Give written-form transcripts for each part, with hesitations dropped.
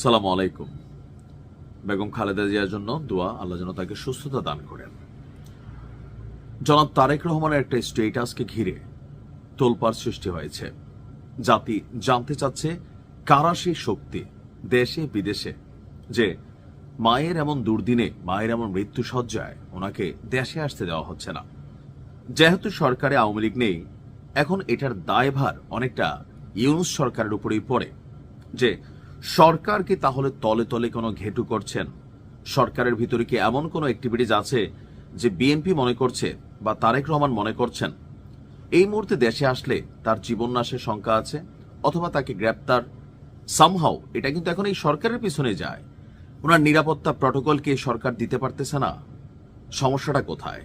সালামু আলাইকুম। বেগম খালেদা জিয়ার জন্য দোয়া, আল্লাহ যেন তাকে সুস্থতা দান করেন। জনাব তারেক রহমানের একটা স্টেটাসকে ঘিরে তোলপাড় সৃষ্টি হয়েছে। জাতি জানতে চাচ্ছে কারা সেই শক্তি দেশে বিদেশে যে মায়ের এমন দুর্দিনে, মায়ের এমন মৃত্যু সজ্জায় ওনাকে দেশে আসতে দেওয়া হচ্ছে না। যেহেতু সরকারে আওয়ামী লীগ নেই, এখন এটার দায়ভার অনেকটা ইউনূস সরকারের উপরেই পড়ে। যে সরকার কি তাহলে তলে তলে কোনো ঘেটু করছেন? সরকারের ভিতরে কি এমন কোনো অ্যাক্টিভিটিজ আছে যে বিএনপি মনে করছে বা তারেক রহমান মনে করছেন এই মুহূর্তে দেশে আসলে তার জীবন নাশের শঙ্কা আছে, অথবা তাকে গ্রেপ্তার সামহাও? এটা কিন্তু এখন এই সরকারের পিছনে যায়। ওনার নিরাপত্তা প্রটোকলকে সরকার দিতে পারতেছে না। সমস্যাটা কোথায়?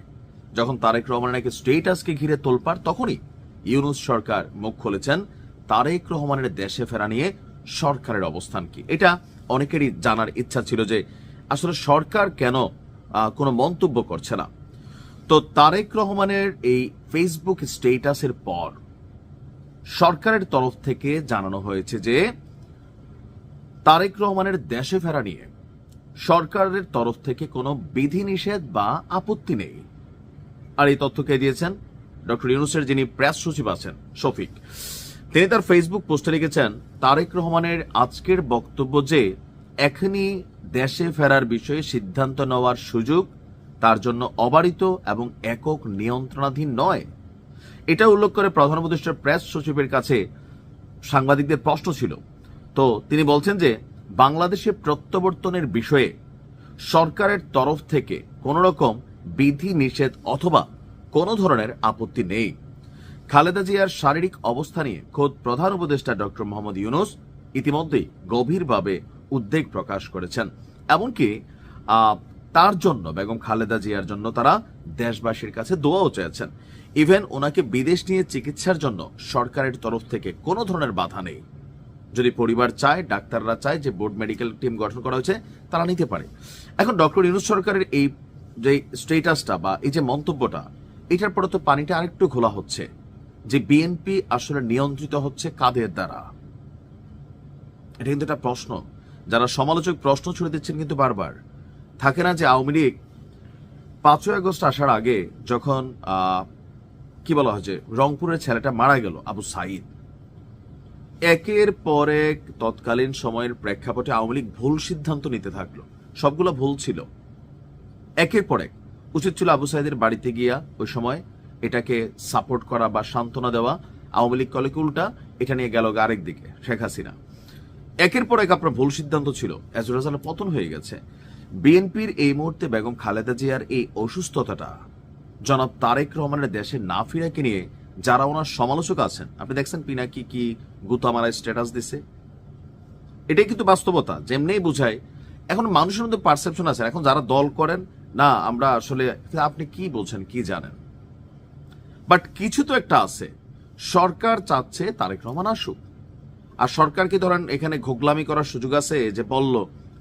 যখন তারেক রহমানের নাকি স্টেটাসকে ঘিরে তোলপাড়, তখনই ইউনূস সরকার মুখ খুলেছেন তারেক রহমানের দেশে ফেরা নিয়ে সরকারের অবস্থান কি। এটা অনেকেরই জানার ইচ্ছা ছিল যে আসলে সরকার কেন কোনো মন্তব্য করছে না। তো তারেক রহমানের এই ফেসবুক স্টেটাসের পর সরকারের তরফ থেকে জানানো হয়েছে যে তারেক রহমানের দেশে ফেরা নিয়ে সরকারের তরফ থেকে কোনো বিধিনিষেধ বা আপত্তি নেই। আর এই তথ্য কে দিয়েছেন? ডক্টর ইউনূসের যিনি প্রেস সচিব আছেন শফিক, তিনি তার ফেসবুক পোস্টে লিখেছেন তারেক রহমানের আজকের বক্তব্য যে এখনই দেশে ফেরার বিষয়ে সিদ্ধান্ত নেওয়ার সুযোগ তার জন্য অবারিত এবং একক নিয়ন্ত্রণাধীন নয়। এটা উল্লেখ করে প্রধান উপদেষ্টার প্রেস সচিবের কাছে সাংবাদিকদের প্রশ্ন ছিল। তো তিনি বলছেন যে বাংলাদেশে প্রত্যাবর্তনের বিষয়ে সরকারের তরফ থেকে কোন রকম বিধি নিষেধ অথবা কোনো ধরনের আপত্তি নেই। খালেদা জিয়ার শারীরিক অবস্থা নিয়ে খোদ প্রধান উপদেষ্টা ডক্টর মোহাম্মদ ইউনূস ইতিমধ্যেই গভীরভাবে উদ্বেগ প্রকাশ করেছেন। এমনকি তার জন্য, বেগম খালেদা জিয়ার জন্য তারা দেশবাসীর কাছে দোয়াও চেয়েছেন। ইভেন ওনাকে বিদেশ নিয়ে চিকিৎসার জন্য সরকারের তরফ থেকে কোনো ধরনের বাধা নেই। যদি পরিবার চায়, ডাক্তাররা চায় যে বোর্ড মেডিকেল টিম গঠন করা হয়েছে, তারা নিতে পারে। এখন ডক্টর ইউনূস সরকারের এই যে স্টেটাসটা বা এই যে মন্তব্যটা, এটার পরে তো পানিটা আরেকটু ঘোলা হচ্ছে যে বিএনপি আসলে নিয়ন্ত্রিত হচ্ছে কাদের দ্বারা। এটা কিন্তু একটা প্রশ্ন, যারা সমালোচক প্রশ্ন ছুড়ে দিচ্ছেন কিন্তু বারবার। থাকে না যে আওয়ামী লীগ 5ই আগস্ট আসার আগে যখন কি বলা হয় যে রংপুরের ছেলেটা মারা গেল, আবু সাইদ, একের পর এক তৎকালীন সময়ের প্রেক্ষাপটে আওয়ামী লীগ ভুল সিদ্ধান্ত নিতে থাকলো। সবগুলো ভুল ছিল। একের পর এক উচিত ছিল আবু সাইদের বাড়িতে গিয়া ওই সময় এটাকে সাপোর্ট করা বা সান্ত্বনা দেওয়া। আওয়ামী লীগ কলেকে উল্টা এটা নিয়ে গেল আরেক দিকে, শেখ হাসিনা। একের পর এক আপনার ভুল সিদ্ধান্ত ছিল, এজ এ রেজাল্ট পতন হয়ে গেছে। বিএনপির এই মুহূর্তে বেগম খালেদা জিয়ার এই অসুস্থতাটা জনাব তারেক রহমানের দেশে না ফিরাকে নিয়ে যারা ওনার সমালোচক আছেন, আপনি দেখছেন পিনাকি কি গুতামারা স্ট্যাটাস দিছে, এটাই কিন্তু বাস্তবতা। যেমনি বুঝায় এখন মানুষের মধ্যে পারসেপশন আছে। এখন যারা দল করেন না, আমরা আসলে আপনি কি বলছেন, কি জানেন, বাট কিছু তো একটা আছে। সরকার চাচ্ছে তারেক রহমান আসুক। আর সরকার কি ধরেন এখানে ঘোগলামি করার সুযোগ আছে যে বলল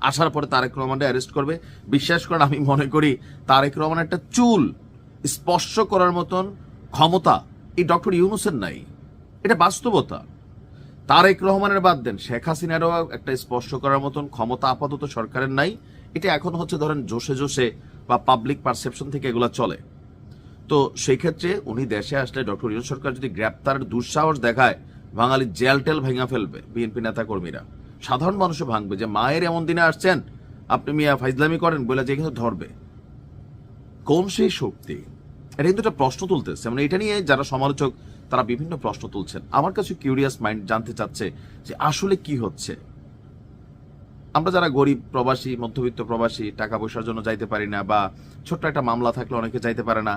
আসার পরে তারেক রহমানকে অ্যারেস্ট করবে? বিশ্বাস করেন, আমি মনে করি তারেক রহমান একটা চুল স্পর্শ করার মতন ক্ষমতা এই ডক্টর ইউনূসের নাই। এটা বাস্তবতা। তারেক রহমানের বাদ দেন, শেখ হাসিনারও একটা স্পর্শ করার মতন ক্ষমতা আপাতত সরকারের নাই। এটা এখন হচ্ছে ধরেন জোশে জোশে বা পাবলিক পারসেপশন থেকে এগুলো চলে। তো সেই ক্ষেত্রে উনি দেশে আসলে ডক্টর ইউনূস সরকার যদি গ্রেপ্তারের দুঃসাহস দেখায়, বাঙালি জেল টেল ভেঙা ফেলবে বিএনপি নেতা কর্মীরা, সাধারণ মানুষও ভাঙবে যে মায়ের এমন দিনে আসছেন আপনি মিয়া ফাইজলামি করেন বলে, যে কিন্তু ধরবে। কোন সেই শক্তি? এটা কিন্তু একটা প্রশ্ন তুলতেছে। মানে এটা নিয়ে যারা সমালোচক তারা বিভিন্ন প্রশ্ন তুলছেন। আমার কাছে কিউরিয়াস মাইন্ড জানতে চাচ্ছে যে আসলে কি হচ্ছে। আমরা যারা গরিব প্রবাসী, মধ্যবিত্ত প্রবাসী, টাকা পয়সার জন্য যাইতে পারি না, বা ছোট্ট একটা মামলা থাকলে অনেকে যাইতে পারে না,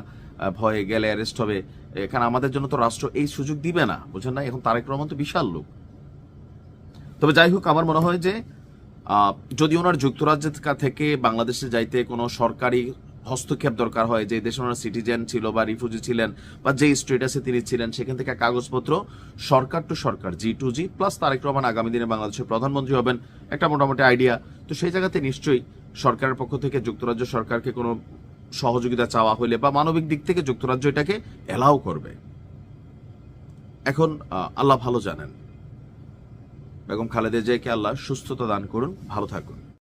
ভয়ে গেলে অ্যারেস্ট হবে। এখানে আমাদের জন্য তো রাষ্ট্র এই সুযোগ দিবে না, বুঝেন না? এখন তারেক রহমান তো বিশাল লোক। তবে যাই হোক, আমার মনে হয় যে যদি ওনার যুক্তরাজ্য থেকে বাংলাদেশে যাইতে কোনো সরকারি হস্তক্ষেপ দরকার হয়, যে দেশে ওনার সিটিজেন ছিল বা রিফিউজি ছিলেন বা যে স্টেটাসে তিনি ছিলেন, সেখান থেকে কাগজপত্র সরকার টু সরকার, G2G প্লাস তারেক রহমান আগামী দিনে বাংলাদেশের প্রধানমন্ত্রী হবেন, একটা মোটামুটি আইডিয়া। তো সেই জায়গাতে নিশ্চয়ই সরকারের পক্ষ থেকে যুক্তরাজ্য সরকারকে কোনো সহযোগিতা চাওয়া হইলে বা মানবিক দিক থেকে যুক্তরাজ্য এটাকে এলাও করবে। এখন আল্লাহ ভালো জানেন। বেগম খালেদা জিয়াকে আল্লাহ সুস্থতা দান করুন, ভালো থাকুন।